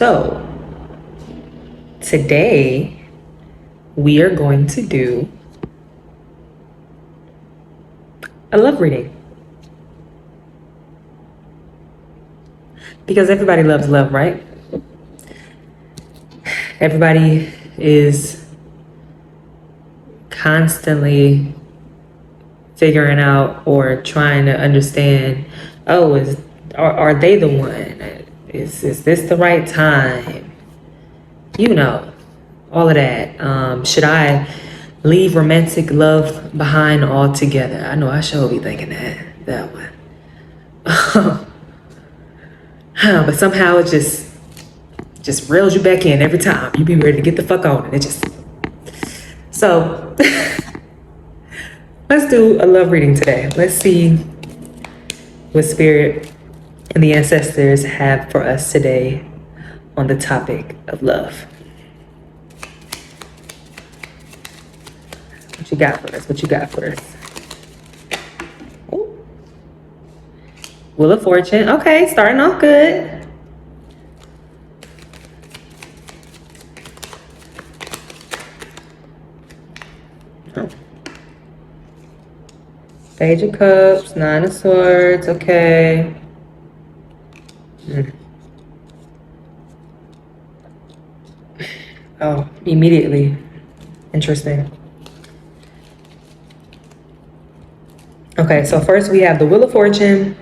So today we are going to do a love reading. Because everybody loves love, right? Everybody is constantly figuring out or trying to understand, are they the one? Is this the right time? You know, all of that. Should I leave romantic love behind altogether? I know I sure be thinking that one. But somehow it just reels you back in every time. You be ready to get the fuck on it. So let's do a love reading today. Let's see what spirit and the ancestors have for us today on the topic of love. What you got for us? What you got for us? Ooh. Wheel of Fortune. Okay, starting off good. Oh. Page of Cups, Nine of Swords. Okay. Oh, immediately. Interesting. Okay, so first we have the Wheel of Fortune.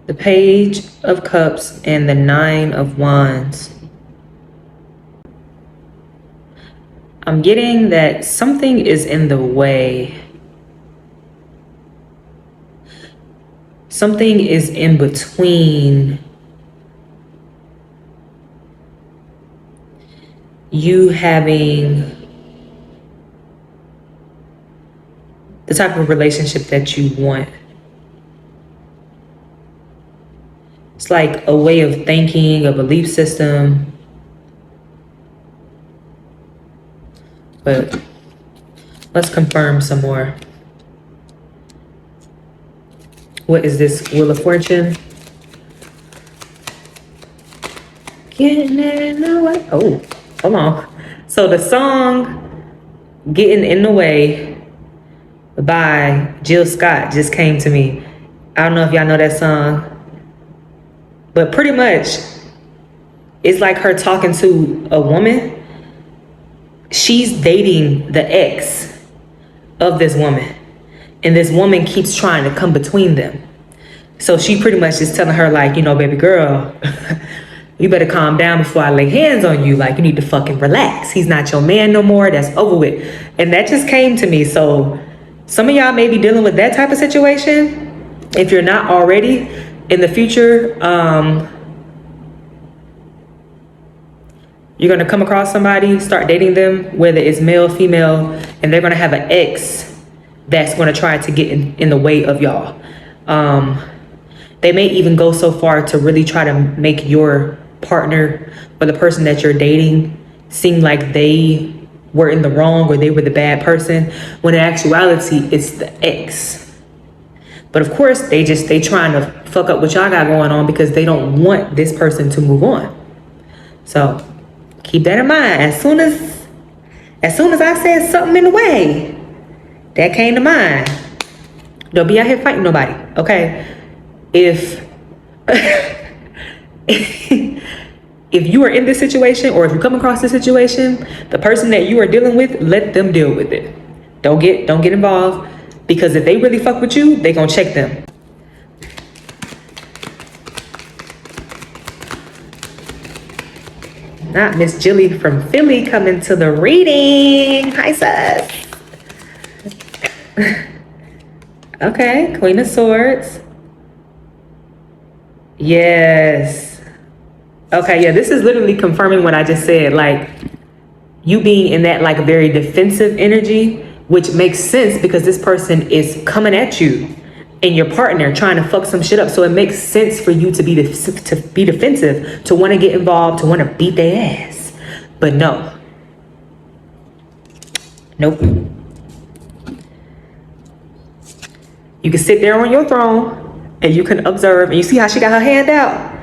The Page of Cups and the Nine of Wands. I'm getting that something is in the way. Something is in between you having the type of relationship that you want. It's like a way of thinking, a belief system. But let's confirm some more. What is this Wheel of Fortune? Getting in the way. Oh, hold on. So the song Getting in the Way by Jill Scott just came to me. I don't know if y'all know that song, but pretty much it's like her talking to a woman. She's dating the ex of this woman, and this woman keeps trying to come between them. So she pretty much is telling her, like, you know, baby girl, you better calm down before I lay hands on you. Like, you need to fucking relax. He's not your man no more. That's over with. And that just came to me. So some of y'all may be dealing with that type of situation. If you're not already, in the future, you're going to come across somebody, start dating them, whether it's male, female, and they're going to have an ex that's going to try to get in the way of y'all. They may even go so far to really try to make your partner or the person that you're dating seem like they were in the wrong or they were the bad person, when in actuality, it's the ex. But of course, they trying to fuck up what y'all got going on because they don't want this person to move on. So keep that in mind. As soon as I said something in the way, that came to mind. Don't be out here fighting nobody, okay? If you are in this situation, or if you come across this situation, the person that you are dealing with, let them deal with it. Don't get involved, because if they really fuck with you, they gonna check them. Not Miss Jilly from Philly coming to the reading. Hi, sis. Okay, Queen of Swords. Yes. Okay, yeah, this is literally confirming what I just said. Like, you being in that, like, very defensive energy, which makes sense because this person is coming at you and your partner trying to fuck some shit up. So it makes sense for you to be defensive, to want to get involved, to want to beat their ass. But no. Nope. You can sit there on your throne and you can observe, and you see how she got her hand out.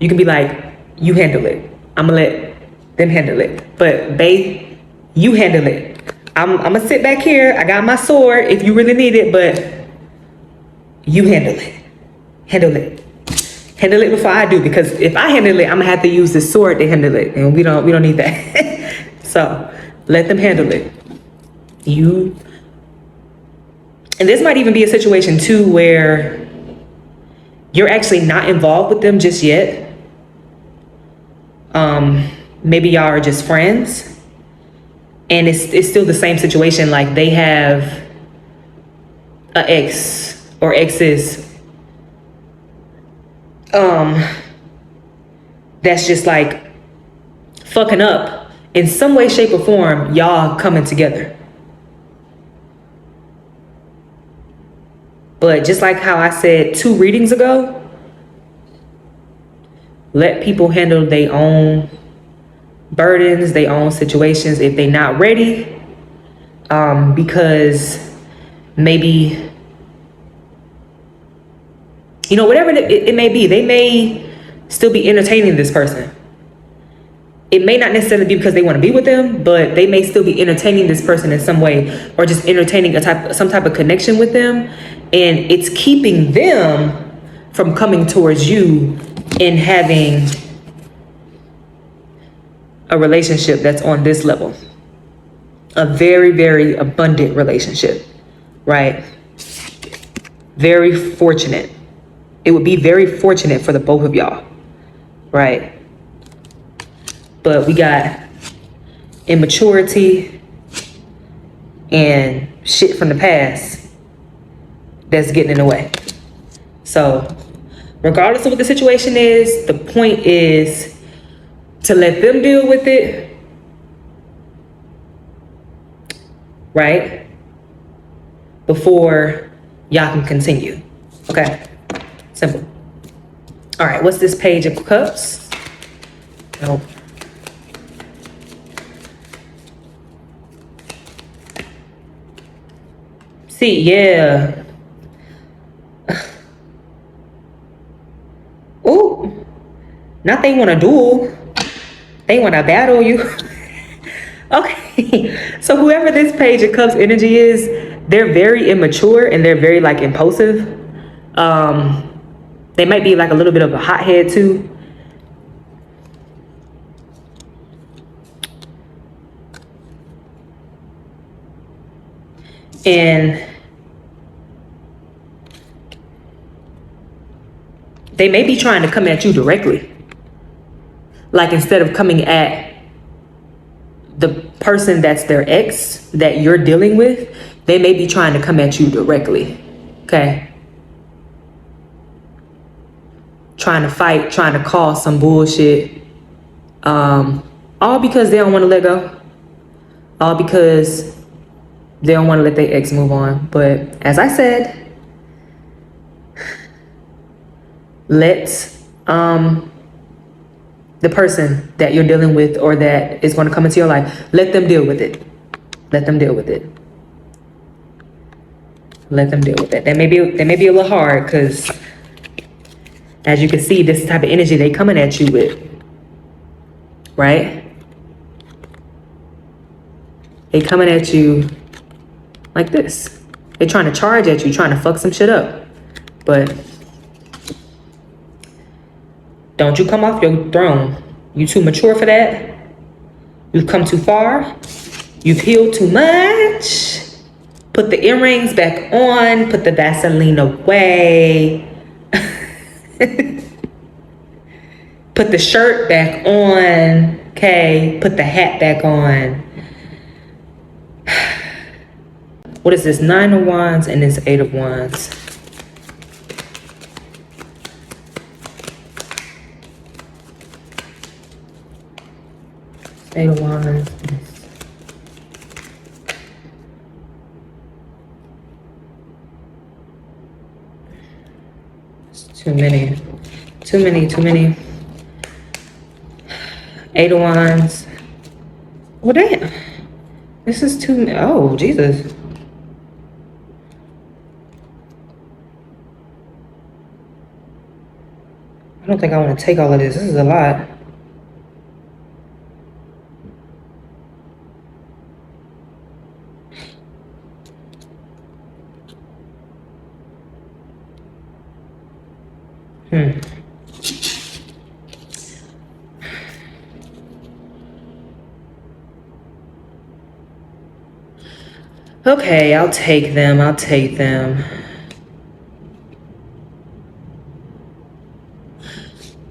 You can be like, you handle it. I'm gonna let them handle it. But babe, you handle it. I'm gonna sit back here. I got my sword if you really need it, but you handle it. Handle it. Handle it before I do, because if I handle it, I'm gonna have to use this sword to handle it, and we don't need that. So let them handle it. And this might even be a situation too where you're actually not involved with them just yet. Maybe y'all are just friends, and it's still the same situation. Like they have an ex or exes that's just like fucking up in some way, shape, or form. Y'all coming together. But just like how I said 2 readings ago, let people handle their own burdens, their own situations if they're not ready. Because maybe, whatever it may be, they may still be entertaining this person. It may not necessarily be because they want to be with them, but they may still be entertaining this person in some way, or just entertaining some type of connection with them. And it's keeping them from coming towards you and having a relationship that's on this level. A very, very abundant relationship, right? Very fortunate. It would be very fortunate for the both of y'all, right? But we got immaturity and shit from the past that's getting in the way. So regardless of what the situation is, the point is to let them deal with it, right? Before y'all can continue. Okay, simple. All right, what's this Page of Cups? Nope. See, yeah. Ooh, not they want to duel. They want to battle you. Okay, so whoever this Page of Cups energy is, they're very immature and they're very like impulsive. They might be like a little bit of a hothead too. And they may be trying to come at you directly. Like instead of coming at the person that's their ex that you're dealing with, they may be trying to come at you directly. Okay? Trying to fight, trying to cause some bullshit. All because they don't want to let go. All because they don't want to let their ex move on. But as I said, let the person that you're dealing with or that is going to come into your life, let them deal with it. Let them deal with it. Let them deal with it. That may be a little hard because, as you can see, this type of energy they coming at you with, right? They coming at you like this. They trying to charge at you, trying to fuck some shit up. But don't you come off your throne. You too mature for that. You've come too far. You've healed too much. Put the earrings back on. Put the Vaseline away. Put the shirt back on. Okay. Put the hat back on. What is this? 9 of Wands and this 8 of Wands. Eight of Wands. It's too many. Too many. 8 of Wands. Well, damn. This is too. Oh, Jesus. I don't think I want to take all of this. This is a lot. Okay, I'll take them. I'll take them.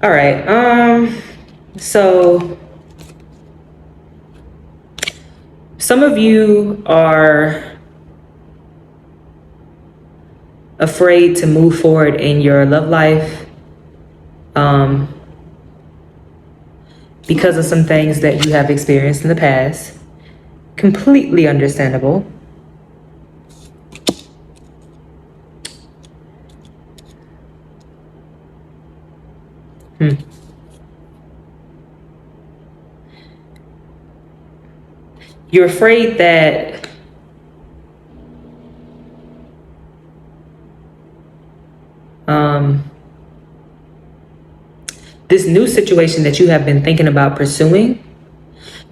All right. So some of you are afraid to move forward in your love life because of some things that you have experienced in the past. Completely understandable. You're afraid that this new situation that you have been thinking about pursuing,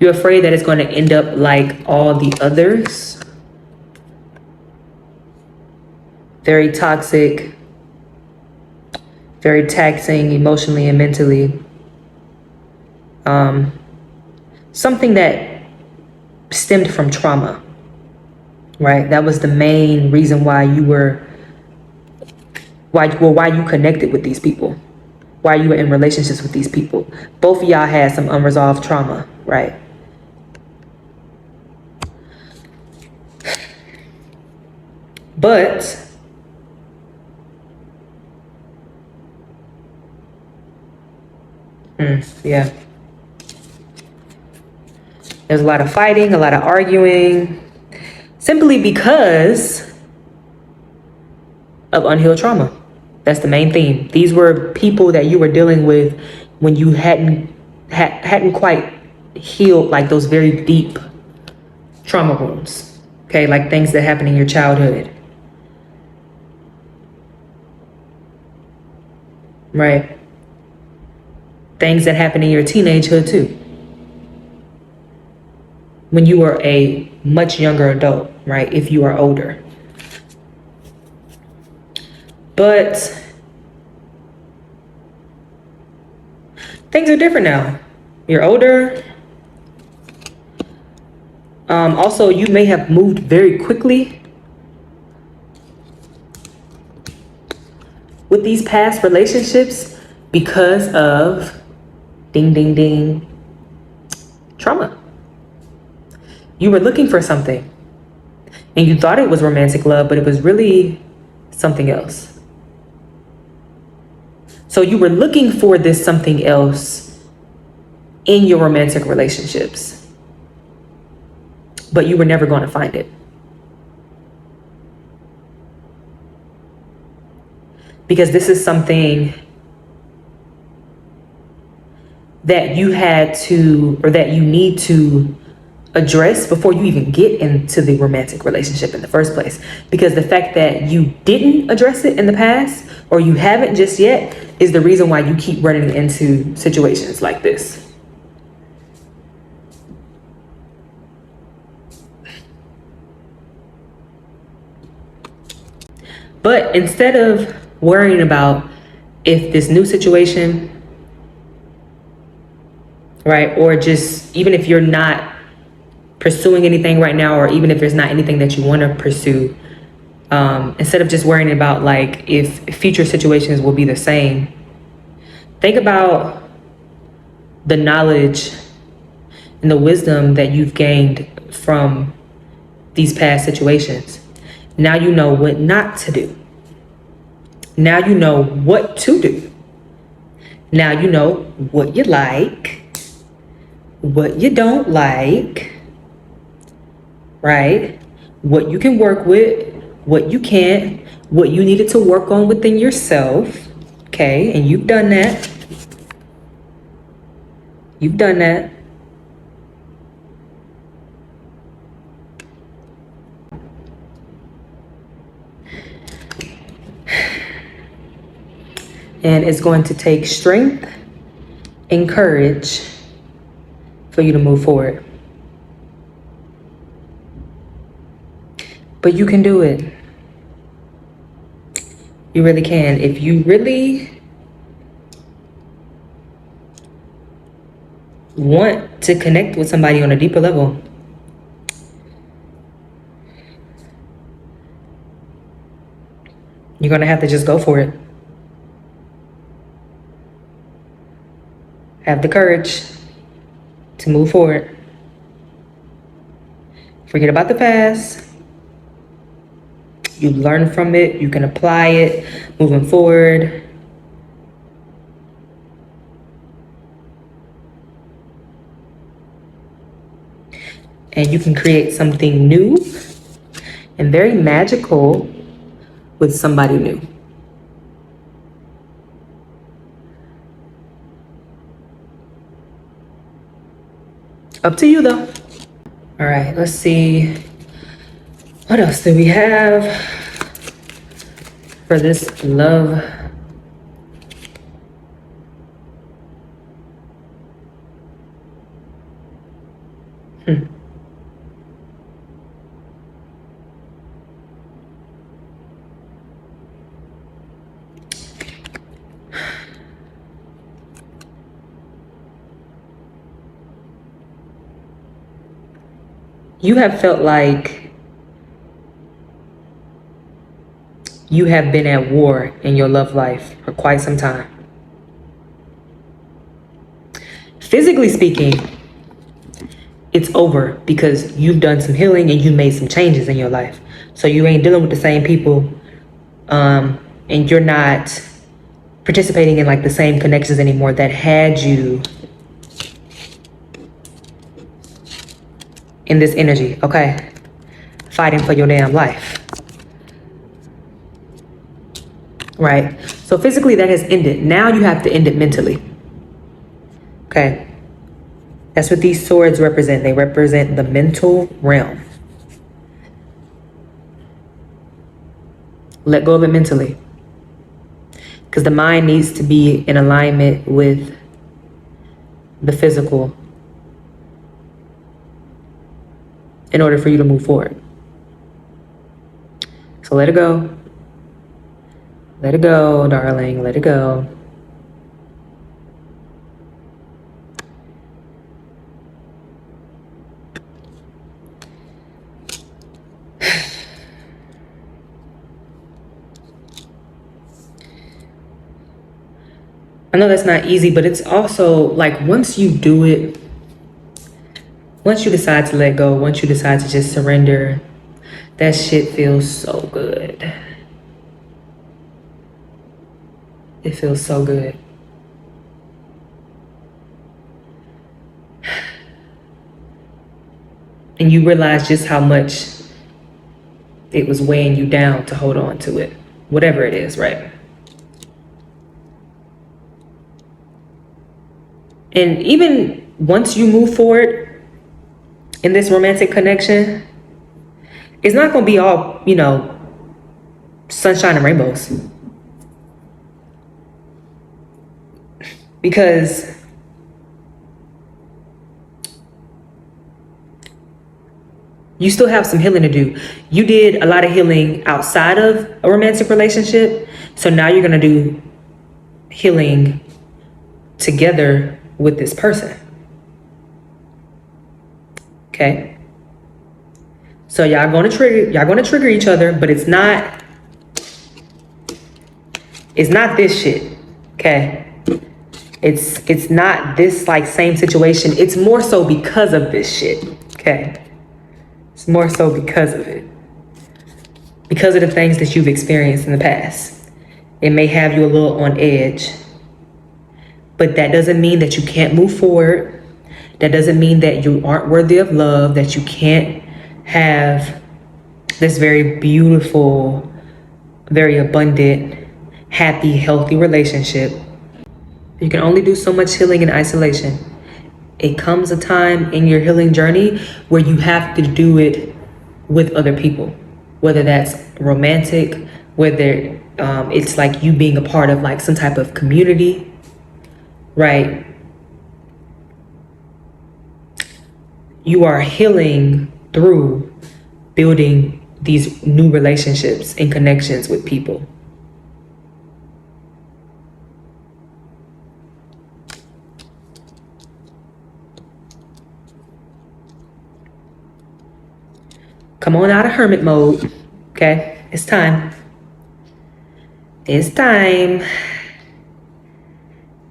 you're afraid that it's going to end up like all the others. Very toxic, very taxing emotionally and mentally. Something that stemmed from trauma, right? That was the main reason why you were, why you connected with these people, why you were in relationships with these people. Both of y'all had some unresolved trauma, right? But yeah, there's a lot of fighting, a lot of arguing, simply because of unhealed trauma. That's the main theme. These were people that you were dealing with when you hadn't quite healed like those very deep trauma wounds. Okay, like things that happened in your childhood. Right? Things that happened in your teenagehood too. When you were a much younger adult, right? If you are older. But things are different now. You're older. Also, you may have moved very quickly with these past relationships because of ding, ding, ding, trauma. You were looking for something and you thought it was romantic love, but it was really something else. So you were looking for this something else in your romantic relationships, but you were never going to find it. Because this is something that you had to, or that you need to address before you even get into the romantic relationship in the first place. Because the fact that you didn't address it in the past, or you haven't just yet, is the reason why you keep running into situations like this. But instead of worrying about if this new situation, right, or just even if you're not pursuing anything right now, or even if there's not anything that you want to pursue, instead of just worrying about like if future situations will be the same, think about the knowledge and the wisdom that you've gained from these past situations. Now you know what not to do. Now you know what to do. Now you know what you like, what you don't like, right? What you can work with, what you can't, what you needed to work on within yourself, okay? And you've done that. You've done that. And it's going to take strength and courage for you to move forward. But you can do it. You really can. If you really want to connect with somebody on a deeper level, you're gonna have to just go for it. Have the courage to move forward. Forget about the past. You learn from it. You can apply it moving forward. And you can create something new and very magical with somebody new. Up to you though. All right, let's see. What else do we have for this love? You have felt like you have been at war in your love life for quite some time. Physically speaking, it's over because you've done some healing and you made some changes in your life. So you ain't dealing with the same people, and you're not participating in like the same connections anymore that had you in this energy, okay? Fighting for your damn life. Right? So physically that has ended. Now you have to end it mentally. Okay? That's what these swords represent. They represent the mental realm. Let go of it mentally. Because the mind needs to be in alignment with the physical in order for you to move forward. So let it go. Let it go, darling. Let it go. I know that's not easy, but it's also like once you do it, once you decide to let go, once you decide to just surrender, that shit feels so good. It feels so good. And you realize just how much it was weighing you down to hold on to it. Whatever it is, right? And even once you move forward in this romantic connection, it's not going to be all, you know, sunshine and rainbows. Because you still have some healing to do. You did a lot of healing outside of a romantic relationship. So now you're going to do healing together with this person. Okay? So y'all going to trigger each other, but it's not this shit. Okay? It's not this like same situation. It's more so because of this shit. Okay? It's more so because of it. Because of the things that you've experienced in the past. It may have you a little on edge. But that doesn't mean that you can't move forward. That doesn't mean that you aren't worthy of love, that you can't have this very beautiful, very abundant, happy, healthy relationship. You can only do so much healing in isolation. It comes a time in your healing journey where you have to do it with other people, whether that's romantic, whether It's like you being a part of like some type of community, right? You are healing through building these new relationships and connections with people. Come on out of hermit mode, okay? It's time. It's time.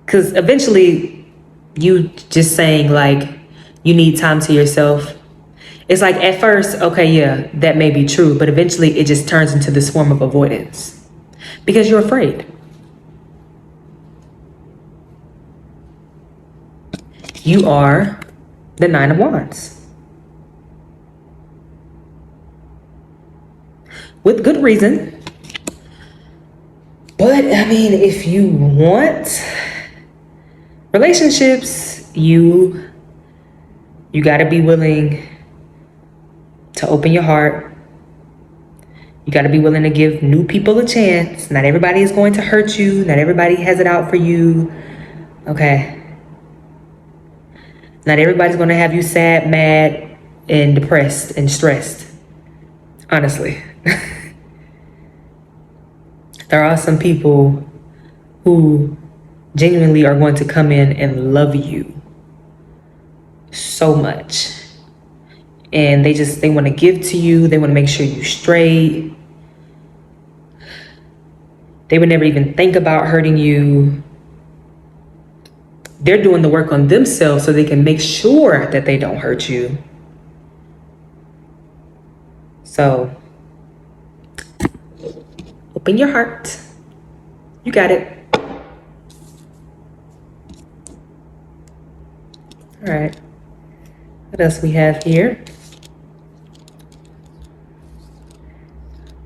Because eventually, you just saying like, you need time to yourself. It's like at first, okay, yeah, that may be true, but eventually it just turns into this form of avoidance because you're afraid. You are the Nine of Wands. With good reason. But I mean, if you want relationships, you got to be willing to open your heart. You got to be willing to give new people a chance. Not everybody is going to hurt you. Not everybody has it out for you. Okay. Not everybody's going to have you sad, mad, and depressed and stressed. Honestly. There are some people who genuinely are going to come in and love you so much. And they want to give to you. They want to make sure you're straight. They would never even think about hurting you. They're doing the work on themselves so they can make sure that they don't hurt you. So, open your heart. You got it. All right. What else we have here?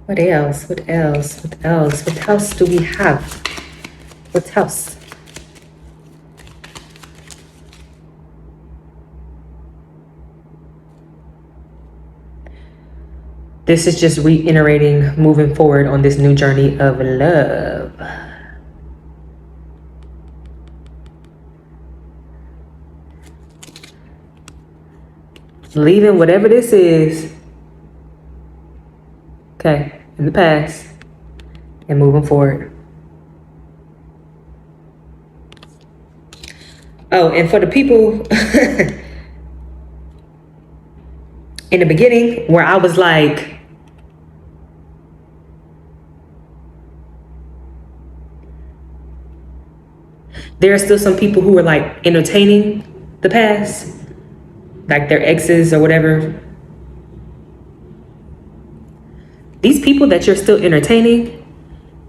What else? What else? What else? What else do we have? What else? This is just reiterating, moving forward on this new journey of love. Leaving whatever this is, okay, in the past, and moving forward. Oh, and for the people in the beginning where I was like, there are still some people who are like entertaining the past, like their exes or whatever. These people that you're still entertaining,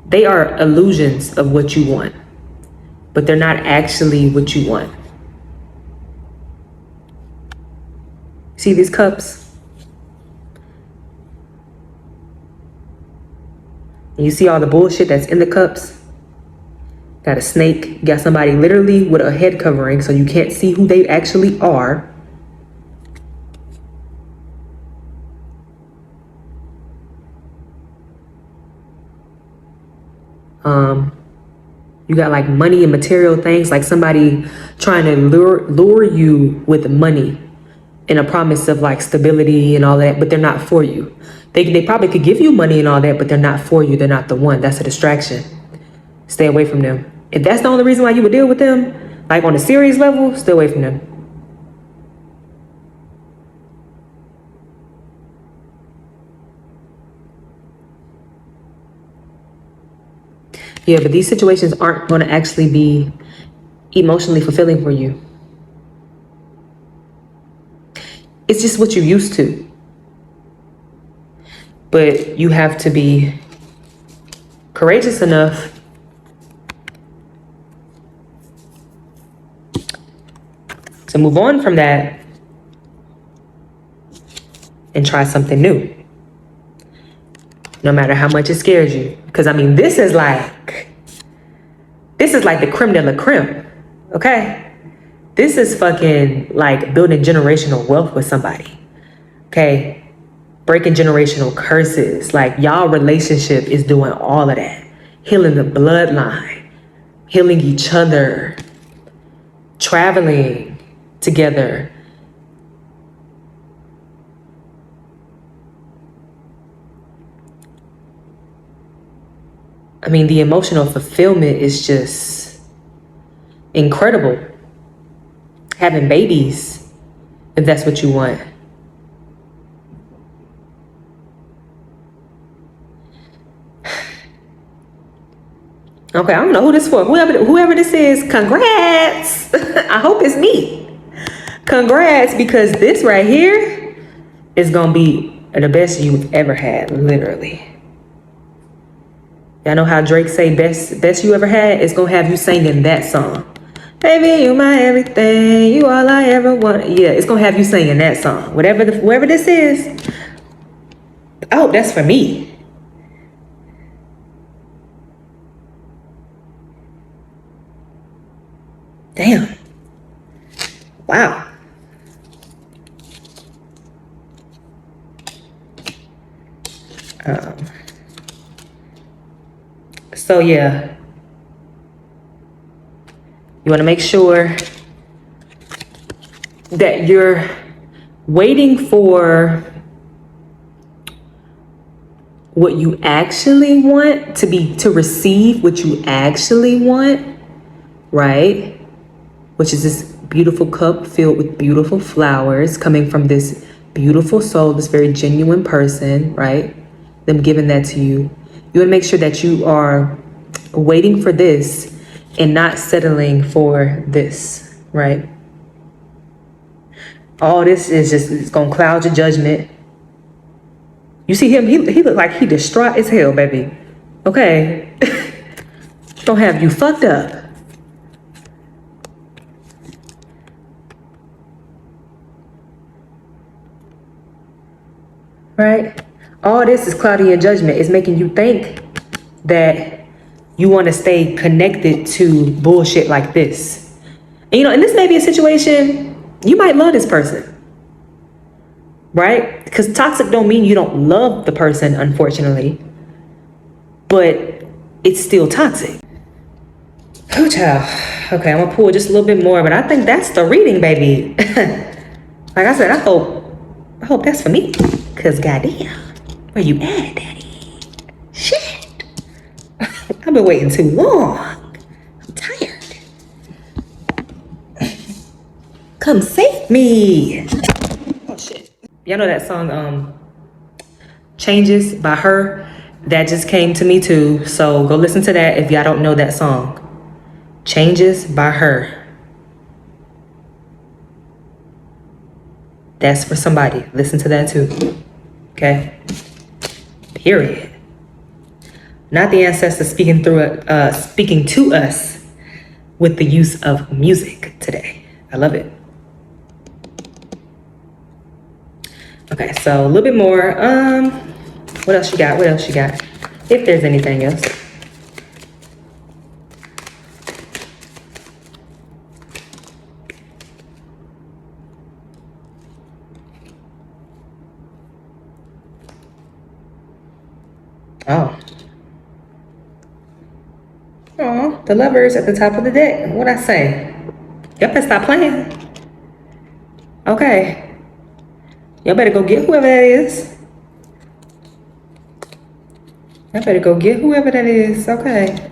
they are illusions of what you want, but they're not actually what you want. See these cups? And you see all the bullshit that's in the cups? Got a snake, got somebody literally with a head covering so you can't see who they actually are. You got like money and material things, like somebody trying to lure you with money and a promise of like stability and all that, but they're not for you. They probably could give you money and all that, but they're not for you. They're not the one. That's a distraction. Stay away from them. If that's the only reason why you would deal with them, like on a serious level, stay away from them. Yeah, but these situations aren't going to actually be emotionally fulfilling for you. It's just what you're used to. But you have to be courageous enough to move on from that and try something new. No matter how much it scares you. Because I mean, this is like the creme de la creme, okay? This is fucking like building generational wealth with somebody, okay? Breaking generational curses. Like y'all relationship is doing all of that. healing the bloodline, healing each other, traveling together. I mean, the emotional fulfillment is just incredible. Having babies, if that's what you want. Okay, I don't know who this is for. Whoever this is, congrats. I hope it's me. Congrats, because this right here is gonna be the best you've ever had, literally. Y'all know how Drake say best you ever had? It's gonna have you singing that song. Baby, you my everything, you all I ever want. Yeah, it's gonna have you singing that song. Whoever this is, I hope that's for me. Damn. Wow. So yeah, you want to make sure that you're waiting for what you actually want to receive what you actually want, right? Which is this beautiful cup filled with beautiful flowers coming from this beautiful soul, this very genuine person, right? Them giving that to you. You want to make sure that you are waiting for this and not settling for this, right? All this is just, it's going to cloud your judgment. You see him, he look like he distraught as hell, baby. Okay. Don't have you fucked up. Right? All this is clouding your judgment. It's making you think that you want to stay connected to bullshit like this. And and this may be a situation, you might love this person. Right? Because toxic don't mean you don't love the person, unfortunately. But it's still toxic. Oh, child. Okay, I'm going to pull just a little bit more, but I think that's the reading, baby. Like I said, I hope that's for me. Because goddamn, where you at, daddy? Shit. I've been waiting too long. I'm tired. Come save me. Oh, shit. Y'all know that song, Changes by Her? That just came to me too. So go listen to that if y'all don't know that song. Changes by Her. That's for somebody. Listen to that too. Okay? Period. Not the ancestors speaking to us with the use of music today. I love it. Okay, so a little bit more. What else you got? If there's anything else. Oh, the Lovers at the top of the deck. What'd I say? Y'all better stop playing. Okay. Y'all better go get whoever that is. Okay.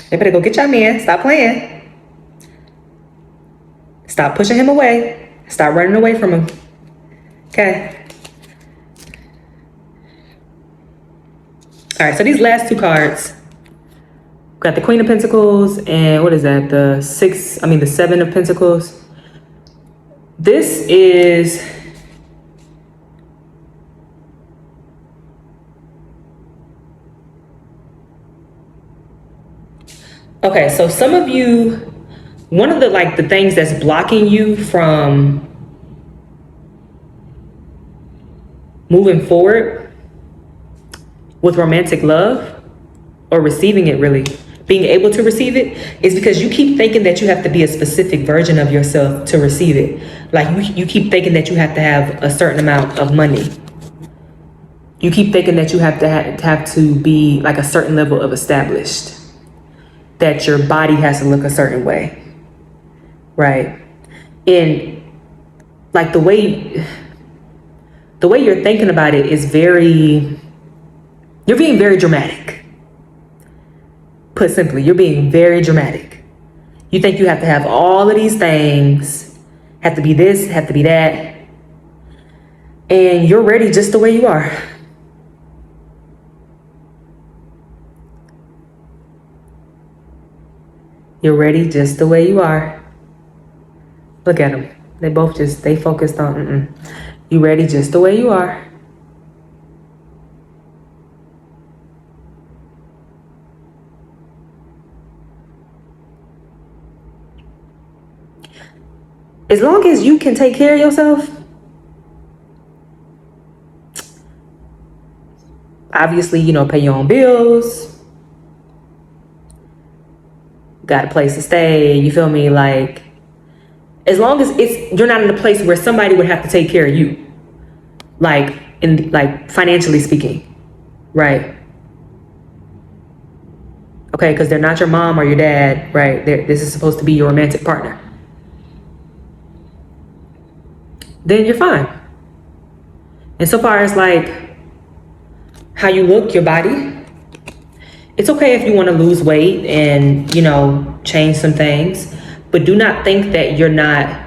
They better go get y'all man. Stop playing. Stop pushing him away. Stop running away from him. Okay. All right, so these last two cards. Got the Queen of Pentacles and what is that? The Seven of Pentacles. This is okay, so some of you, one of the things that's blocking you from moving forward with romantic love or receiving it really, being able to receive it is because you keep thinking that you have to be a specific version of yourself to receive it. Like you keep thinking that you have to have a certain amount of money. You keep thinking that you have to be like a certain level of established, that your body has to look a certain way, right? And like the way you're thinking about it is you're being very dramatic. Put simply, you're being very dramatic. You think you have to have all of these things, have to be this, have to be that, and you're ready just the way you are. You're ready just the way you are. Look at them. They focused on, You ready just the way you are. As long as you can take care of yourself, obviously, pay your own bills, got a place to stay, you feel me? Like, as long as you're not in a place where somebody would have to take care of you, like financially speaking, right? Okay, because they're not your mom or your dad, right? This is supposed to be your romantic partner. Then you're fine. And so far as like how you look, your body, it's okay if you want to lose weight and, change some things, but do not think that you're not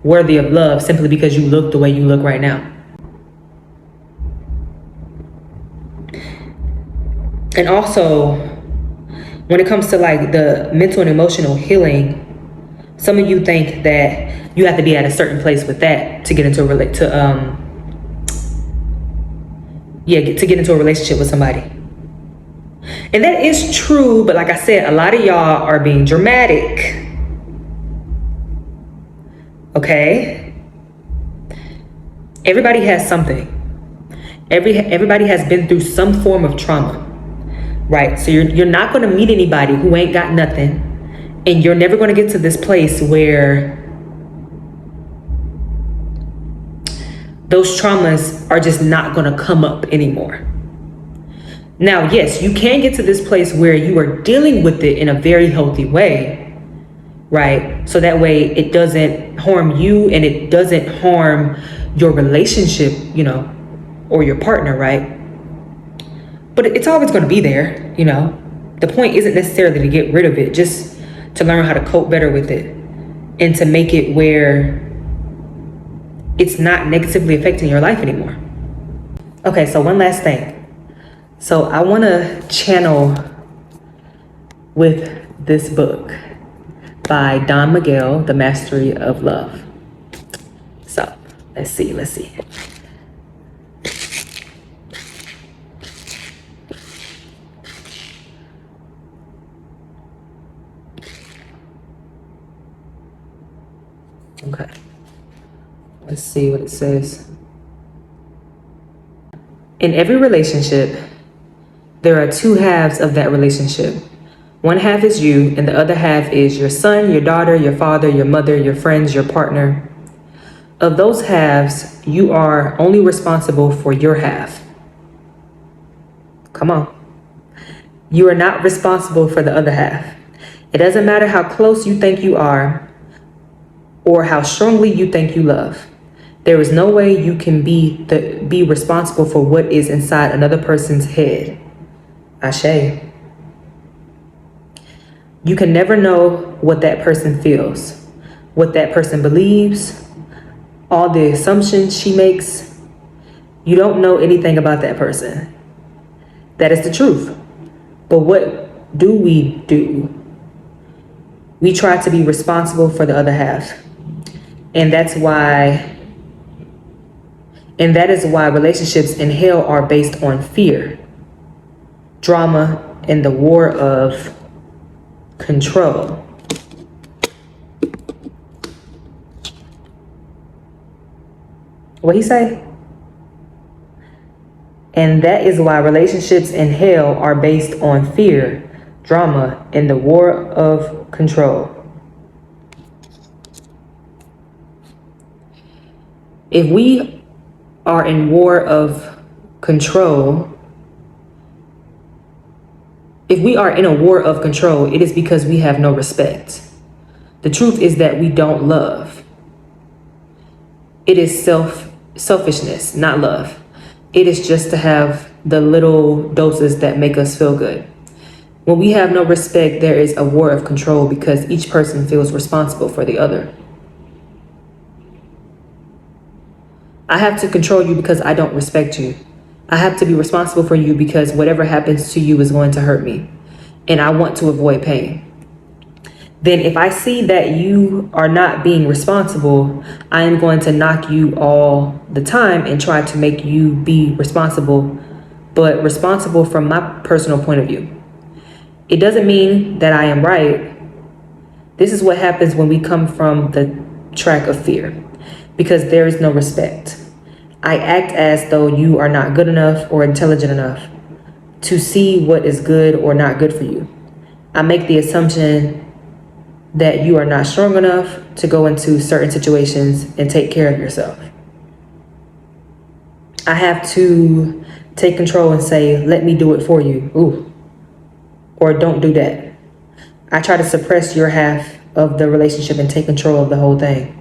worthy of love simply because you look the way you look right now. And also, when it comes to like the mental and emotional healing, some of you think that you have to be at a certain place with that to get into a relationship with somebody. And that is true, but like I said, a lot of y'all are being dramatic. Okay? Everybody has something. Everybody has been through some form of trauma, right? So you're not going to meet anybody who ain't got nothing, and you're never going to get to this place where those traumas are just not going to come up anymore. Now, yes, you can get to this place where you are dealing with it in a very healthy way, right? So that way it doesn't harm you and it doesn't harm your relationship, or your partner, right? But it's always going to be there, The point isn't necessarily to get rid of it, just to learn how to cope better with it and to make it where it's not negatively affecting your life anymore. Okay, so one last thing. So I want to channel with this book by Don Miguel, The Mastery of Love. So let's see. Okay, let's see what it says. In every relationship, there are two halves of that relationship. One half is you, and the other half is your son, your daughter, your father, your mother, your friends, your partner. Of those halves, you are only responsible for your half. Come on. You are not responsible for the other half. It doesn't matter how close you think you are or how strongly you think you love. There is no way you can be responsible for what is inside another person's head. Ashe. You can never know what that person feels, what that person believes, all the assumptions she makes. You don't know anything about that person. That is the truth. But what do? We try to be responsible for the other half. And that is why relationships in hell are based on fear, drama, and the war of control. What he say? And that is why relationships in hell are based on fear, drama in the war of control. If we are in war of control, if we are in a war of control, it is because we have no respect. The truth is that we don't love. It is selfishness, not love. It is just to have the little doses that make us feel good. When we have no respect, there is a war of control because each person feels responsible for the other. I have to control you because I don't respect you. I have to be responsible for you because whatever happens to you is going to hurt me. And I want to avoid pain. Then if I see that you are not being responsible, I am going to knock you all the time and try to make you be responsible, but responsible from my personal point of view. It doesn't mean that I am right. This is what happens when we come from the track of fear, because there is no respect. I act as though you are not good enough or intelligent enough to see what is good or not good for you. I make the assumption that you are not strong enough to go into certain situations and take care of yourself. I have to take control and say, let me do it for you. Ooh. Or don't do that. I try to suppress your half of the relationship and take control of the whole thing.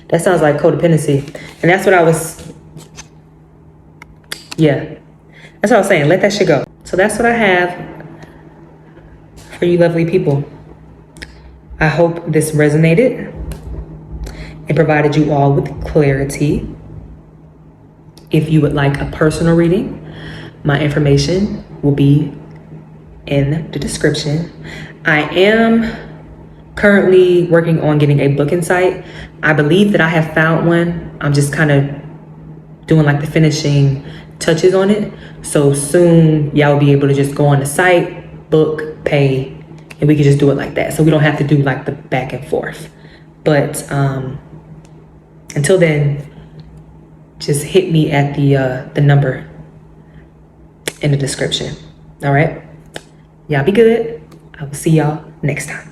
That sounds like codependency. And that's what I was, that's what I was saying. Let that shit go. So that's what I have for you lovely people. I hope this resonated and provided you all with clarity. If you would like a personal reading, my information will be in the description. I am currently working on getting a booking site. I believe that I have found one. I'm just kind of doing like the finishing touches on it. So soon y'all will be able to just go on the site, book, pay, and we can just do it like that. So we don't have to do like the back and forth. But until then, just hit me at the number in the description. All right. Y'all be good. I will see y'all next time.